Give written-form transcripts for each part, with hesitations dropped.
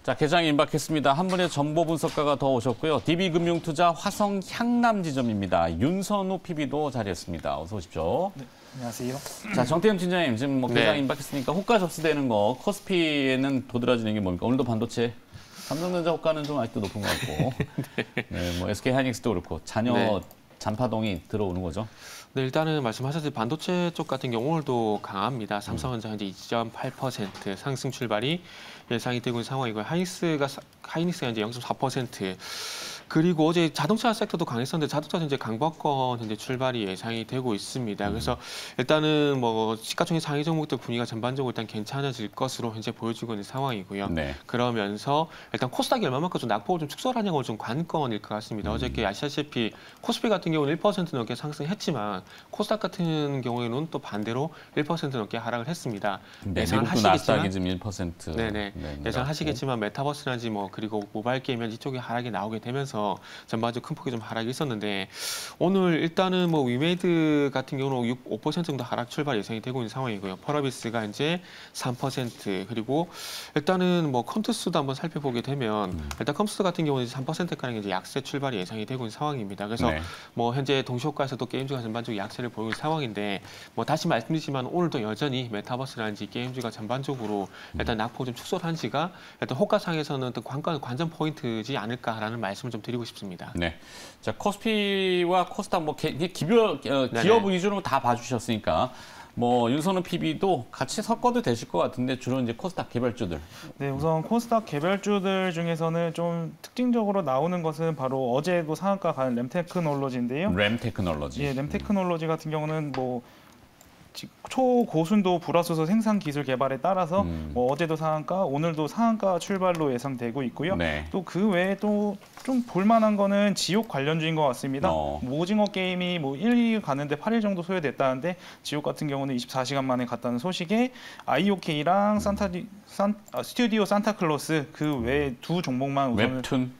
자, 개장이 임박했습니다. 한 분의 정보 분석가가 더 오셨고요. DB금융투자 화성 향남 지점입니다. 윤선우 PB도 자리했습니다. 어서 오십시오. 네, 안녕하세요. 자, 정태영 팀장님, 지금 뭐 개장 임박했으니까 호가 접수되는 거, 코스피에는 도드라지는 게 뭡니까? 오늘도 반도체, 삼성전자 호가는 좀 아직도 높은 것 같고, 네, 뭐 SK 하이닉스도 그렇고 잔여 잔파동이 들어오는 거죠. 네, 일단은 말씀하셨듯이 반도체 쪽 같은 경우 오늘도 강합니다. 삼성전자 현재 2.8% 상승 출발이 예상이 되고 있는 상황이고요. 하이닉스가 현재 0.4%. 그리고 어제 자동차 섹터도 강했었는데 자동차 현재 강보권 현재 출발이 예상이 되고 있습니다. 그래서 일단은 뭐 시가총액 상위 종목들 분위기가 전반적으로 일단 괜찮아질 것으로 현재 보여지고 있는 상황이고요. 네. 그러면서 일단 코스닥이 얼마만큼 좀 낙폭을 좀 축소하냐고 좀 관건일 것 같습니다. 어저께 아시다시피 코스피 같은 경우는 1% 넘게 상승했지만 코스닥 같은 경우에는 또 반대로 1% 넘게 하락을 했습니다. 네, 미국도 나스닥이 지금 1%. 네네. 예상하시겠지만 메타버스라든지 뭐 그리고 모바일 게임 이쪽에 하락이 나오게 되면서 전반적으로 큰 폭의 좀 하락이 있었는데 오늘 일단은 뭐 위메이드 같은 경우는 5% 정도 하락 출발 예상이 되고 있는 상황이고요. 펄어비스가 이제 3% 그리고 일단은 뭐 컴투스도 한번 살펴보게 되면 일단 컴투스 같은 경우는 3%가량 이제 약세 출발이 예상이 되고 있는 상황입니다. 그래서 뭐 현재 동시효과에서도 게임주가 전반적으로 약세를 보이는 상황인데 뭐 다시 말씀드리지만 오늘도 여전히 메타버스라든지 게임주가 전반적으로 일단 낙폭 좀 축소한 지가 일단 호가상에서는 또 관전 포인트지 않을까라는 말씀을 좀 드리고 싶습니다. 네. 자, 코스피와 코스닥 뭐 기업 위주로 다 봐주셨으니까 뭐 윤선우 PB도 같이 섞어도 되실 것 같은데 주로 이제 코스닥 개별주들. 네, 우선 코스닥 개별주들 중에서는 좀 특징적으로 나오는 것은 바로 어제도 상한가 간 램테크놀로지인데요. 램테크놀로지. 예, 램테크놀로지 같은 경우는 뭐 초고순도 불화수소 생산 기술 개발에 따라서 뭐 어제도 상한가, 오늘도 상한가 출발로 예상되고 있고요. 또 그 외에 또 좀 볼만한 거는 지옥 관련주인 것 같습니다. 오징어 게임이 뭐 1, 2위 가는데 8일 정도 소요됐다는데 지옥 같은 경우는 24시간 만에 갔다는 소식에 IOK랑 스튜디오 산타클로스 그 외에 두 종목만 우선은 웹툰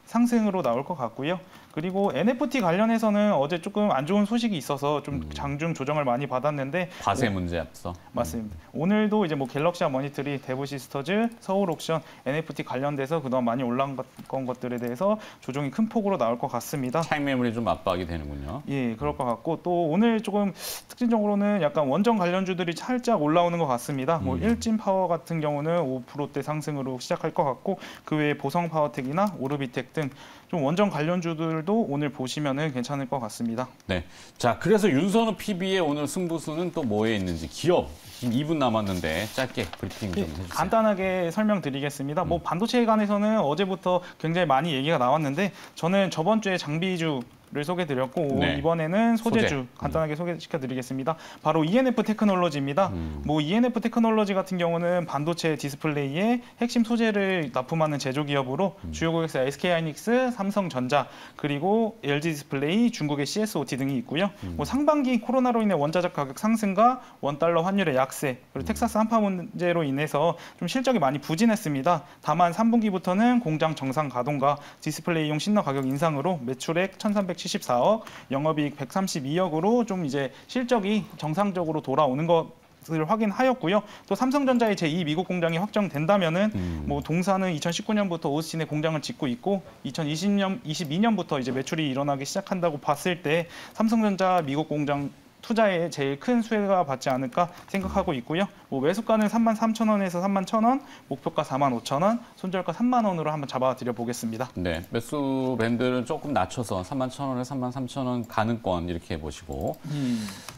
상승으로 나올 것 같고요. 그리고 NFT 관련해서는 어제 조금 안 좋은 소식이 있어서 좀 장중 조정을 많이 받았는데 과세 문제 앞서 맞습니다. 오늘도 이제 뭐 갤럭시와 머니터리, 데브시스터즈, 서울옥션, NFT 관련돼서 그동안 많이 올라간 것들에 대해서 조정이 큰 폭으로 나올 것 같습니다. 차익 매물이 좀 압박이 되는군요. 예, 그럴 것 같고 또 오늘 조금 특징적으로는 약간 원전 관련주들이 살짝 올라오는 것 같습니다. 뭐 일진파워 같은 경우는 5%대 상승으로 시작할 것 같고 그 외에 보성파워텍이나 오르비텍 등 좀 원전 관련주들도 오늘 보시면은 괜찮을 것 같습니다. 네, 자 그래서 윤선우 PB의 오늘 승부수는 또 뭐에 있는지 기업 지금 2분 남았는데 짧게 브리핑 좀 해주세요. 간단하게 설명드리겠습니다. 뭐 반도체에 관해서는 어제부터 굉장히 많이 얘기가 나왔는데 저는 저번 주에 장비주 를 소개드렸고 이번에는 소재주 간단하게 소개시켜드리겠습니다. 바로 ENF 테크놀로지입니다. 뭐 ENF 테크놀로지 같은 경우는 반도체 디스플레이의 핵심 소재를 납품하는 제조기업으로 주요 고객사 SK하이닉스, 삼성전자 그리고 LG 디스플레이, 중국의 CSOT 등이 있고요. 뭐 상반기 코로나로 인해 원자재 가격 상승과 원달러 환율의 약세 그리고 텍사스 한파 문제로 인해서 좀 실적이 많이 부진했습니다. 다만 3분기부터는 공장 정상 가동과 디스플레이용 신너 가격 인상으로 매출액 1,374억, 영업이익 132억으로 좀 이제 실적이 정상적으로 돌아오는 것을 확인하였고요. 또 삼성전자의 제2 미국 공장이 확정된다면은 뭐 동사는 2019년부터 오스틴에 공장을 짓고 있고 2022년부터 이제 매출이 일어나기 시작한다고 봤을 때 삼성전자 미국 공장 투자에 제일 큰 수혜가 받지 않을까 생각하고 있고요. 뭐 매수가는 33,000원에서 31,000원, 목표가 45,000원, 손절가 3만 원으로 한번 잡아드려 보겠습니다. 네, 매수 밴드를 조금 낮춰서 31,000원에서 33,000원 가능권 이렇게 보시고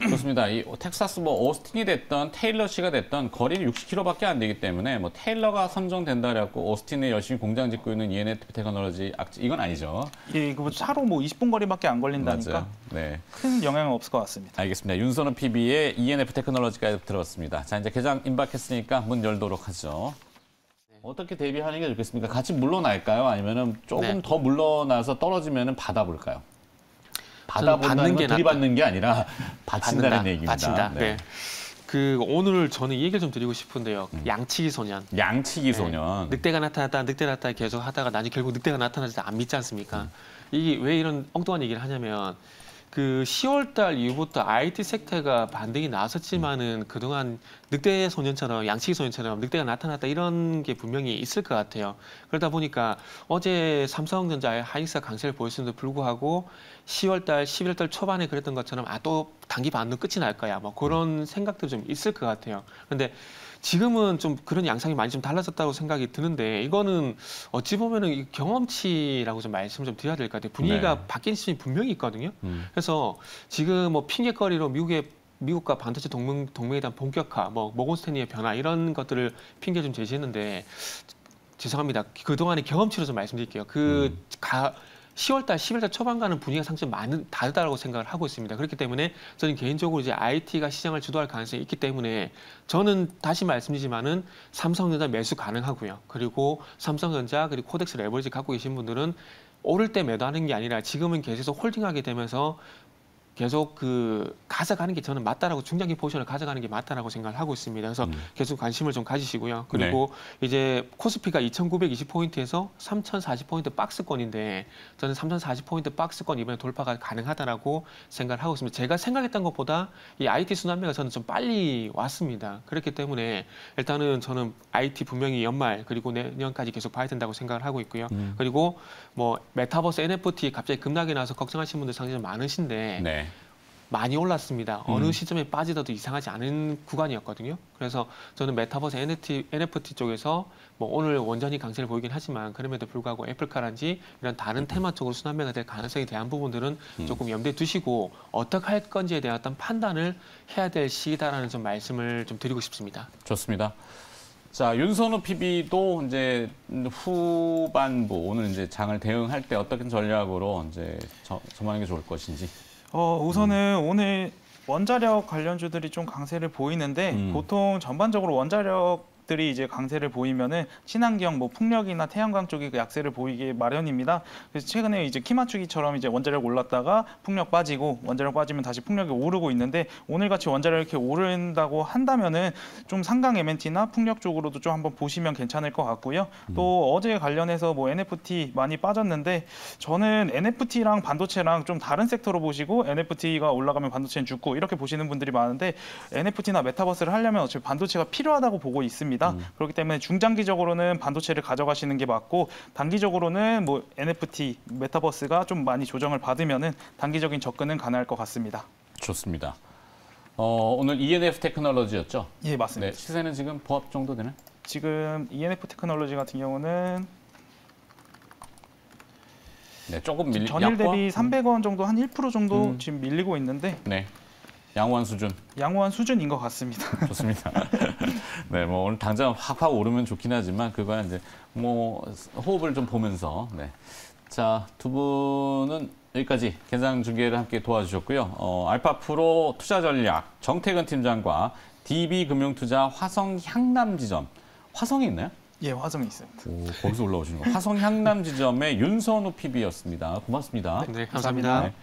좋습니다. 이 텍사스 뭐 오스틴이 됐던 테일러시가 됐던 거리는 60km밖에 안 되기 때문에 뭐 테일러가 선정된다 그래갖고 오스틴에 열심히 공장 짓고 있는 ENF 테크놀로지 이건 아니죠. 예, 그 차로 뭐 20분 거리밖에 안 걸린다니까 맞아요. 네. 큰 영향은 없을 것 같습니다. 알겠습니다. 윤선우 PB의 ENF 테크놀로지까지 들어봤습니다. 자, 이제 개장 임박했으니까 문 열도록 하죠. 어떻게 대비하는 게 좋겠습니까? 같이 물러날까요? 아니면은 조금 더 물러나서 떨어지면은 받아볼까요? 받아본다는 건 들이받는 게 아니라 받친다는 얘기입니다. 받친다. 네. 그 오늘 저는 이 얘기를 좀 드리고 싶은데요. 양치기 소년. 양치기 소년. 늑대가 나타났다, 계속 하다가 나중에 결국 늑대가 나타나지 안 믿지 않습니까? 이게 왜 이런 엉뚱한 얘기를 하냐면 그 10월 달 이후부터 IT 섹터가 반등이 나섰지만은 그동안 늑대 소년처럼 양치기 소년처럼 늑대가 나타났다 이런 게 분명히 있을 것 같아요. 그러다 보니까 어제 삼성전자의 하이닉스가 강세를 보였음에도 불구하고 10월 달, 11월 달 초반에 그랬던 것처럼 또 단기 반등 끝이 날 거야. 뭐 그런 생각도 좀 있을 것 같아요. 그런데 지금은 좀 그런 양상이 많이 좀 달라졌다고 생각이 드는데 이거는 어찌 보면은 경험치라고 좀 말씀을 좀 드려야 될 것 같아요. 분위기가 네. 바뀐 시점이 분명히 있거든요. 그래서 지금 뭐 핑계거리로 미국과 반도체 동맹에 대한 본격화, 뭐 모건스탠리의 변화 이런 것들을 핑계 좀 제시했는데 죄송합니다. 그동안의 경험치로 좀 말씀드릴게요. 10월 달, 11월 달 초반과는 분위기가 상당히 많은 다르다고 생각을 하고 있습니다. 그렇기 때문에 저는 개인적으로 이제 IT가 시장을 주도할 가능성이 있기 때문에 저는 다시 말씀드리지만은 삼성전자 매수 가능하고요. 그리고 삼성전자 그리고 코덱스 레버리지 갖고 계신 분들은 오를 때 매도하는 게 아니라 지금은 계속 홀딩하게 되면서 계속 가져가는 게 저는 맞다라고 중장기 포지션을 가져가는 게 맞다라고 생각을 하고 있습니다. 그래서 계속 관심을 좀 가지시고요. 그리고 이제 코스피가 2,920포인트에서 3,040포인트 박스권인데 저는 3,040포인트 박스권 이번에 돌파가 가능하다라고 생각을 하고 있습니다. 제가 생각했던 것보다 이 IT 순환매가 저는 좀 빨리 왔습니다. 그렇기 때문에 일단은 저는 IT 분명히 연말 그리고 내년까지 계속 봐야 된다고 생각을 하고 있고요. 그리고 뭐 메타버스 NFT 갑자기 급락이 나서 걱정하시는 분들 상당히 많으신데 네. 많이 올랐습니다. 어느 시점에 빠지더라도 이상하지 않은 구간이었거든요. 그래서 저는 메타버스 NFT 쪽에서 뭐 오늘 원전이 강세를 보이긴 하지만 그럼에도 불구하고 애플카라든지 이런 다른 테마 쪽으로 순환매가 될 가능성에 대한 부분들은 조금 염두에 두시고 어떻게 할 건지에 대한 어떤 판단을 해야 될 시기다라는 좀 말씀을 좀 드리고 싶습니다. 좋습니다. 자, 윤선우 PB도 이제 후반부 오늘 이제 장을 대응할 때 어떤 전략으로 이제 전망하는 게 좋을 것인지. 우선은 오늘 원자력 관련주들이 좀 강세를 보이는데 보통 전반적으로 원자력들이 이제 강세를 보이면은 친환경, 뭐 풍력이나 태양광 쪽이 그 약세를 보이기 마련입니다. 그래서 최근에 이제 키 맞추기처럼 이제 원자력 올랐다가 풍력 빠지고 원자력 빠지면 다시 풍력이 오르고 있는데 오늘 같이 원자력 이렇게 오른다고 한다면은 좀 상강 MNT나 풍력 쪽으로도 좀 한번 보시면 괜찮을 것 같고요. 또 어제 관련해서 뭐 NFT 많이 빠졌는데 저는 NFT랑 반도체랑 좀 다른 섹터로 보시고 NFT가 올라가면 반도체는 죽고 이렇게 보시는 분들이 많은데 NFT나 메타버스를 하려면 어차피 반도체가 필요하다고 보고 있습니다. 그렇기 때문에 중장기적으로는 반도체를 가져가시는 게 맞고 단기적으로는 뭐 NFT, 메타버스가 좀 많이 조정을 받으면은 단기적인 접근은 가능할 것 같습니다. 좋습니다. 오늘 ENF 테크놀로지였죠? 예, 맞습니다. 네, 시세는 지금 보합 정도 되나요? 지금 ENF 테크놀로지 같은 경우는 네, 조금 전일 대비 300원 정도 한 1% 정도 지금 밀리고 있는데 네, 양호한 수준. 양호한 수준인 것 같습니다. 좋습니다. 네, 뭐 오늘 당장 확 오르면 좋긴 하지만 그거야 이제 뭐 호흡을 좀 보면서. 네, 자, 두 분은 여기까지 개장 중계를 함께 도와주셨고요. 알파프로 투자전략 정태근 팀장과 DB금융투자 화성 향남지점. 화성이 있나요? 예, 화성이 있어요. 오, 거기서 올라오시는 거. 화성 향남지점의 윤선우 PB였습니다. 고맙습니다. 네, 감사합니다. 네.